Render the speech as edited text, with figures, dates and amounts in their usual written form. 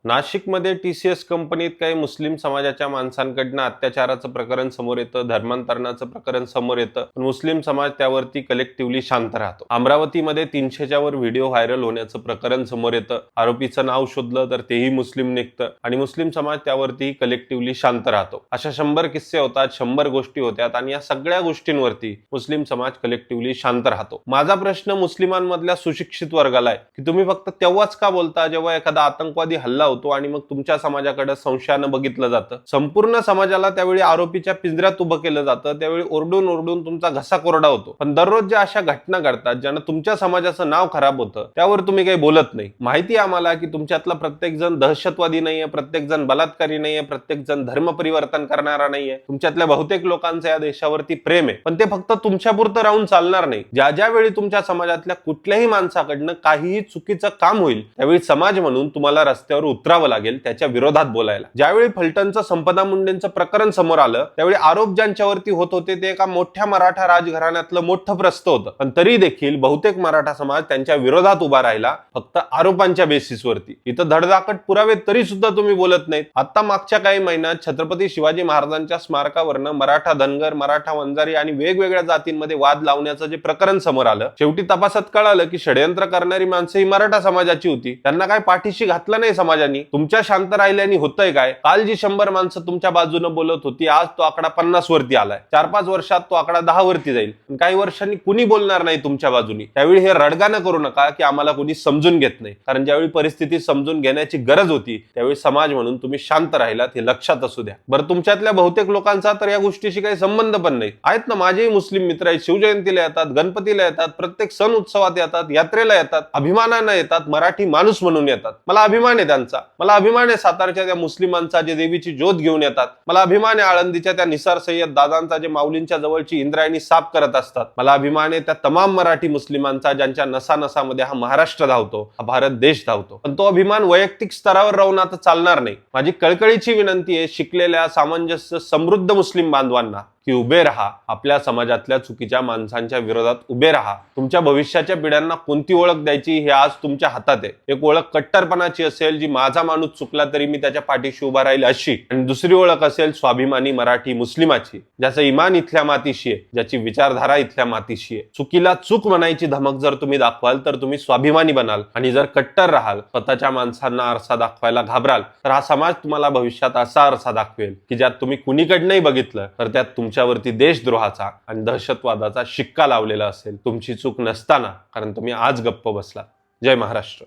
नाशिकमध्ये TCS कंपनीत काही मुस्लिम समाजाच्या माणसांकडनं अत्याचाराचं प्रकरण समोर येतं, धर्मांतरणाचं प्रकरण समोर येतं, पण मुस्लिम समाज त्यावरती कलेक्टिव्हली शांत राहतो. अमरावतीमध्ये 300च्या वर व्हिडिओ व्हायरल होण्याचं प्रकरण समोर येतं. आरोपीचं नाव शोधलं तर तेही मुस्लिम निघतं आणि मुस्लिम समाज त्यावरती कलेक्टिव्हली शांत राहतो. अशा 100 किस्से होतात, 100 गोष्टी होतात आणि या सगळ्या गोष्टींवरती मुस्लिम समाज कलेक्टिव्हली शांत राहतो. माझा प्रश्न मुस्लिमांमधल्या सुशिक्षित वर्गाला आहे की तुम्ही फक्त तेव्हाच का बोलता जेव्हा एखादा आतंकवादी हल्ला होतो आणि मग तुमच्या समाजाकडे संशयानं बघितलं जातं. संपूर्ण समाजाला त्यावेळी आरोपीच्या पिंजऱ्यात उभं केलं जातं, त्यावेळी ओरडून ओरडून तुमचा घसा कोरडा होतो. पण दररोज ज्या अशा घटना घडतात ज्यानं तुमच्या समाजाचं नाव खराब होतं त्यावर तुम्ही काही बोलत नाही. माहिती आहे आम्हाला की तुमच्यातला प्रत्येक जण दहशतवादी नाहीये, प्रत्येक जण बलात्कारी नाहीये, प्रत्येक जण धर्म परिवर्तन करणारा नाहीये. तुमच्यातल्या बहुतेक लोकांचं या देशावरती प्रेम आहे, पण ते फक्त तुमच्यापुरतं राहून चालणार नाही. ज्या वेळी तुमच्या समाजातल्या कुठल्याही माणसाकडनं काहीही चुकीचं काम होईल त्यावेळी समाज म्हणून तुम्हाला रस्त्यावर उतरावं लागेल त्याच्या विरोधात बोलायला. ज्यावेळी फलटणचं संपदा मुंडेंचं प्रकरण समोर आलं त्यावेळी आरोप ज्यांच्यावरती होत होते ते एका मोठ्या मराठा राजघराण्यातलं मोठं प्रस्त होतं, पण तरी देखील बहुतेक मराठा समाज त्यांच्या विरोधात उभा राहिला फक्त आरोपांच्या बेसिसवरती. इथं धडधाकट पुरावे तरी सुद्धा तुम्ही बोलत नाहीत. आता मागच्या काही महिन्यात छत्रपती शिवाजी महाराजांच्या स्मारकावरनं मराठा धनगर, मराठा वंजारी आणि वेगवेगळ्या जातींमध्ये वाद लावण्याचं जे प्रकरण समोर आलं, शेवटी तपासात कळालं की षडयंत्र करणारी माणसं ही मराठा समाजाची होती. त्यांना काय पाठीशी घातलं नाही समाजाने. तुमच्या शांत राहिल्याने होतंय काय? काल जी 100 माणसं तुमच्या बाजूने बोलत होती आज तो आकडा 50 वरती आलाय. 4-5 वर्षात तो आकडा 10 वरती जाईल. काही वर्षांनी कुणी बोलणार नाही तुमच्या बाजूनी. त्यावेळी हे रडगाणं करू नका की आम्हाला कुणी समजून घेत नाही, कारण ज्यावेळी परिस्थिती समजून घेण्याची गरज होती त्यावेळी समाज म्हणून तुम्ही शांत राहिलात हे लक्षात असू द्या. बरं, तुमच्यातल्या बहुतेक लोकांचा तर या गोष्टीशी काही संबंध पण नाही. आहेत ना माझेही मुस्लिम मित्र आहेत, शिवजयंतीला येतात, गणपतीला येतात, प्रत्येक सण उत्सवात येतात, यात्रेला येतात, अभिमानानं येतात, मराठी माणूस म्हणून येतात. मला अभिमान आहे त्यांचा. मला अभिमान आहे सातारच्या त्या मुस्लिमांचा जे देवीची ज्योत घेऊन येतात. मला अभिमान आहे आळंदीच्या त्या निसार सय्यद दादांचा जे माऊलींच्या जवळची इंद्रायणी साफ करत असतात. मला अभिमान आहे त्या तमाम मराठी मुस्लिमांचा ज्यांच्या नसानसामध्ये हा महाराष्ट्र धावतो, हा भारत देश धावतो. पण तो अभिमान वैयक्तिक स्तरावर राहून आता चालणार नाही. माझी कळकळीची विनंती आहे शिकलेल्या सामंजस्य समृद्ध मुस्लिम बांधवांना की उभे राहा, आपल्या समाजातल्या चुकीच्या माणसांच्या विरोधात उभे राहा. तुमच्या भविष्याच्या पिढ्यांना कोणती ओळख द्यायची हे आज तुमच्या हातात आहे. एक ओळख कट्टरपणाची असेल जी माझा माणूस चुकला तरी मी त्याच्या पाठीशी उभा राहील अशी, आणि दुसरी ओळख असेल स्वाभिमानी मराठी मुस्लिमाची, ज्याचं इमान इथल्या मातीशी आहे, ज्याची विचारधारा इथल्या मातीशी आहे. चुकीला चूक म्हणायची धमक जर तुम्ही दाखवाल तर तुम्ही स्वाभिमानी बनाल, आणि जर कट्टर राहाल, स्वतःच्या माणसांना आरसा दाखवायला घाबराल, तर हा समाज तुम्हाला भविष्यात असा आरसा दाखवेल की ज्यात तुम्ही कुणीकडनंही बघितलं तर त्यात तुमच्यावरती देशद्रोहाचा आणि दहशतवादाचा शिक्का लावलेला असेल, तुमची चूक नसताना, कारण तुम्ही आज गप्प बसलात. जय महाराष्ट्र.